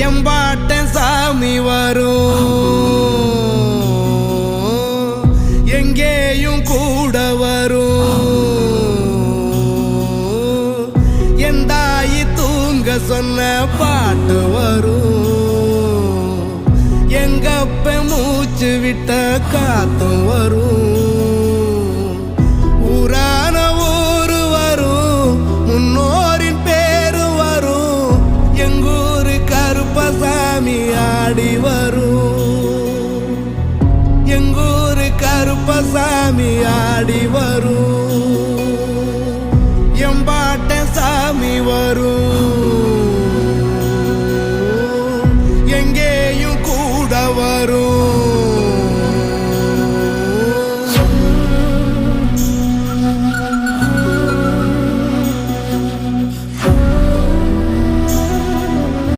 எம்பாட்ட சாமி வரும், எங்கேயும் கூட வரும். என் தாயி தூங்க சொன்ன பாட்டு வரும், எங்கப்ப மூச்சு விட்ட காத்தும் வரும். ஊரான ஊரு வரும், முன்னோரின் பேரு வரும். எங்கூரு கருப்பசாமி ஆடி வரும், எங்கூரு கருப்பசாமி ஆடி வரும்.